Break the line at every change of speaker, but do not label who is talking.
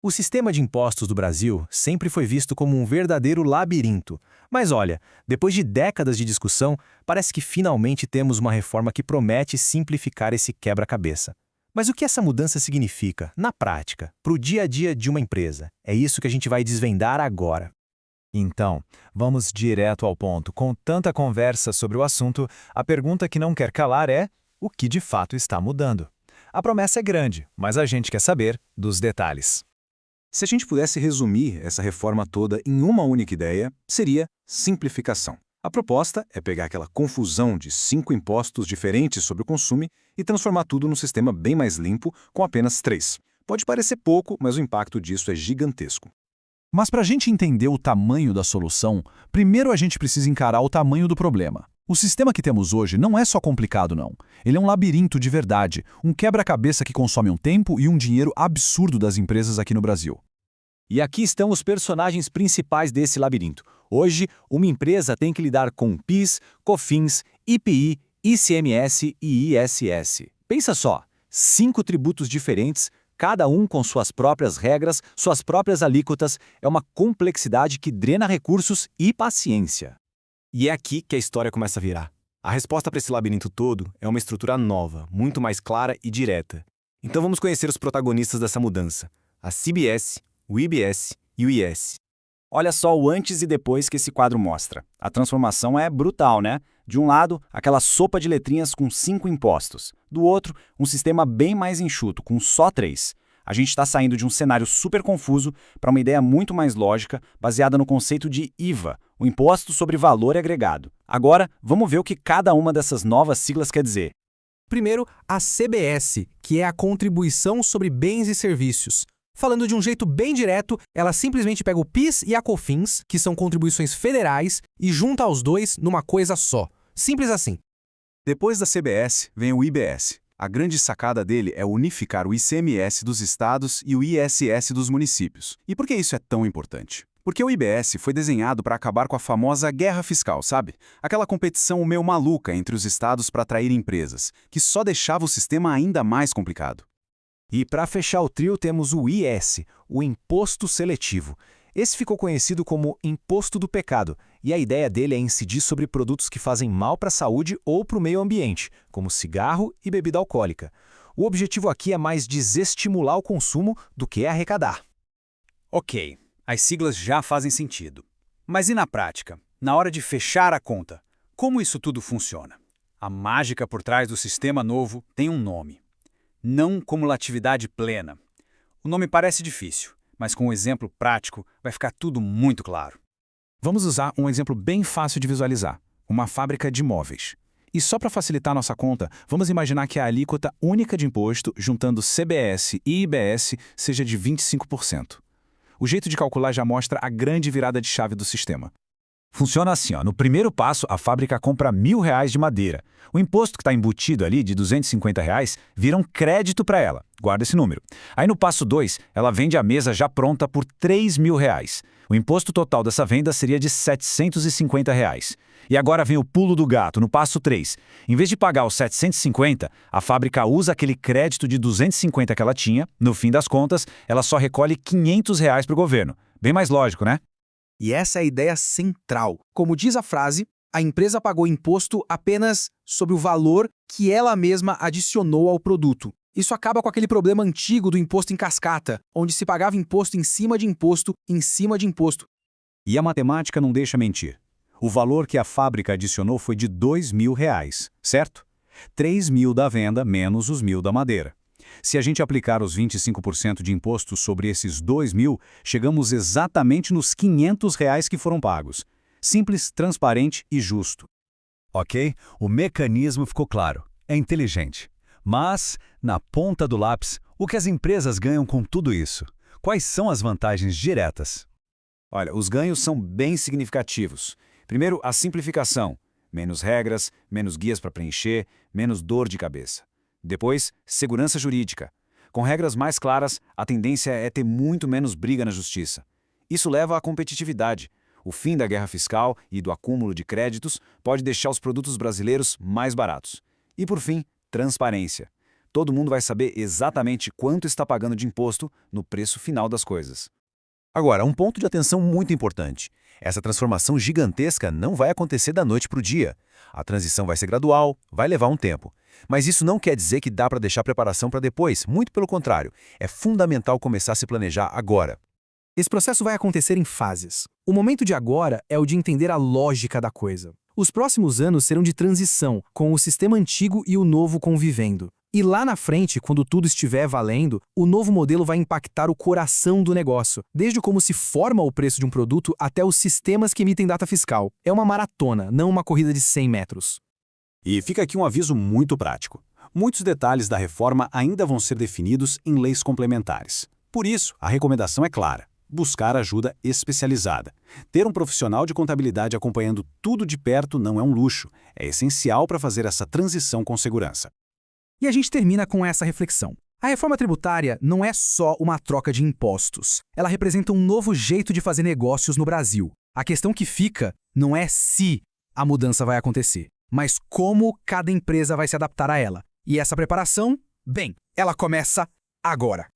O sistema de impostos do Brasil sempre foi visto como um verdadeiro labirinto. Mas olha, depois de décadas de discussão, parece que finalmente temos uma reforma que promete simplificar esse quebra-cabeça. Mas o que essa mudança significa, na prática, para o dia a dia de uma empresa? É isso que a gente vai desvendar agora.
Então, vamos direto ao ponto. Com tanta conversa sobre o assunto, a pergunta que não quer calar é: o que de fato está mudando? A promessa é grande, mas a gente quer saber dos detalhes.
Se a gente pudesse resumir essa reforma toda em uma única ideia, seria simplificação. A proposta é pegar aquela confusão de 5 impostos diferentes sobre o consumo e transformar tudo num sistema bem mais limpo com apenas 3. Pode parecer pouco, mas o impacto disso é gigantesco.
Mas para a gente entender o tamanho da solução, primeiro a gente precisa encarar o tamanho do problema. O sistema que temos hoje não é só complicado, não. Ele é um labirinto de verdade, um quebra-cabeça que consome um tempo e um dinheiro absurdo das empresas aqui no Brasil.
E aqui estão os personagens principais desse labirinto. Hoje, uma empresa tem que lidar com PIS, COFINS, IPI, ICMS e ISS. Pensa só, 5 tributos diferentes, cada um com suas próprias regras, suas próprias alíquotas, é uma complexidade que drena recursos e paciência.
E é aqui que a história começa a virar. A resposta para esse labirinto todo é uma estrutura nova, muito mais clara e direta. Então vamos conhecer os protagonistas dessa mudança: a CBS, o IBS e o IS.
Olha só o antes e depois que esse quadro mostra. A transformação é brutal, né? De um lado, aquela sopa de letrinhas com 5 impostos. Do outro, um sistema bem mais enxuto, com só 3. A gente está saindo de um cenário super confuso para uma ideia muito mais lógica, baseada no conceito de IVA, o Imposto sobre Valor Agregado. Agora, vamos ver o que cada uma dessas novas siglas quer dizer.
Primeiro, a CBS, que é a Contribuição sobre Bens e Serviços. Falando de um jeito bem direto, ela simplesmente pega o PIS e a COFINS, que são contribuições federais, e junta os dois numa coisa só. Simples assim.
Depois da CBS, vem o IBS. A grande sacada dele é unificar o ICMS dos estados e o ISS dos municípios. E por que isso é tão importante? Porque o IBS foi desenhado para acabar com a famosa guerra fiscal, sabe? Aquela competição meio maluca entre os estados para atrair empresas, que só deixava o sistema ainda mais complicado.
E para fechar o trio temos o IS, o Imposto Seletivo. Esse ficou conhecido como Imposto do Pecado, e a ideia dele é incidir sobre produtos que fazem mal para a saúde ou para o meio ambiente, como cigarro e bebida alcoólica. O objetivo aqui é mais desestimular o consumo do que arrecadar.
Ok, as siglas já fazem sentido. Mas e na prática? Na hora de fechar a conta, como isso tudo funciona? A mágica por trás do sistema novo tem um nome: não cumulatividade plena. O nome parece difícil, mas com um exemplo prático vai ficar tudo muito claro.
Vamos usar um exemplo bem fácil de visualizar: uma fábrica de móveis. E só para facilitar nossa conta, vamos imaginar que a alíquota única de imposto, juntando CBS e IBS, seja de 25%. O jeito de calcular já mostra a grande virada de chave do sistema.
Funciona assim, ó. No primeiro passo, a fábrica compra R$1.000 de madeira. O imposto que está embutido ali, de R$250, vira um crédito para ela. Guarda esse número. Aí no passo 2, ela vende a mesa já pronta por R$3.000. O imposto total dessa venda seria de R$750. E agora vem o pulo do gato, no passo 3. Em vez de pagar os 750, a fábrica usa aquele crédito de 250 que ela tinha. No fim das contas, ela só recolhe R$500 para o governo. Bem mais lógico, né?
E essa é a ideia central. Como diz a frase, a empresa pagou imposto apenas sobre o valor que ela mesma adicionou ao produto. Isso acaba com aquele problema antigo do imposto em cascata, onde se pagava imposto em cima de imposto, em cima de imposto.
E a matemática não deixa mentir. O valor que a fábrica adicionou foi de R$2.000, certo? 3.000 da venda menos os 1.000 da madeira. Se a gente aplicar os 25% de imposto sobre esses 2.000, chegamos exatamente nos R$500 que foram pagos. Simples, transparente e justo.
Ok, o mecanismo ficou claro. É inteligente. Mas, na ponta do lápis, o que as empresas ganham com tudo isso? Quais são as vantagens diretas?
Olha, os ganhos são bem significativos. Primeiro, a simplificação. Menos regras, menos guias para preencher, menos dor de cabeça. Depois, segurança jurídica. Com regras mais claras, a tendência é ter muito menos briga na justiça. Isso leva à competitividade. O fim da guerra fiscal e do acúmulo de créditos pode deixar os produtos brasileiros mais baratos. E, por fim, transparência.
Todo mundo vai saber exatamente quanto está pagando de imposto no preço final das coisas.
Agora, um ponto de atenção muito importante. Essa transformação gigantesca não vai acontecer da noite para o dia. A transição vai ser gradual, vai levar um tempo. Mas isso não quer dizer que dá para deixar a preparação para depois, muito pelo contrário. É fundamental começar a se planejar agora.
Esse processo vai acontecer em fases. O momento de agora é o de entender a lógica da coisa. Os próximos anos serão de transição, com o sistema antigo e o novo convivendo. E lá na frente, quando tudo estiver valendo, o novo modelo vai impactar o coração do negócio, desde como se forma o preço de um produto até os sistemas que emitem data fiscal. É uma maratona, não uma corrida de 100 metros.
E fica aqui um aviso muito prático. Muitos detalhes da reforma ainda vão ser definidos em leis complementares. Por isso, a recomendação é clara: buscar ajuda especializada. Ter um profissional de contabilidade acompanhando tudo de perto não é um luxo, é essencial para fazer essa transição com segurança.
E a gente termina com essa reflexão. A reforma tributária não é só uma troca de impostos. Ela representa um novo jeito de fazer negócios no Brasil. A questão que fica não é se a mudança vai acontecer, mas como cada empresa vai se adaptar a ela. E essa preparação, bem, ela começa agora.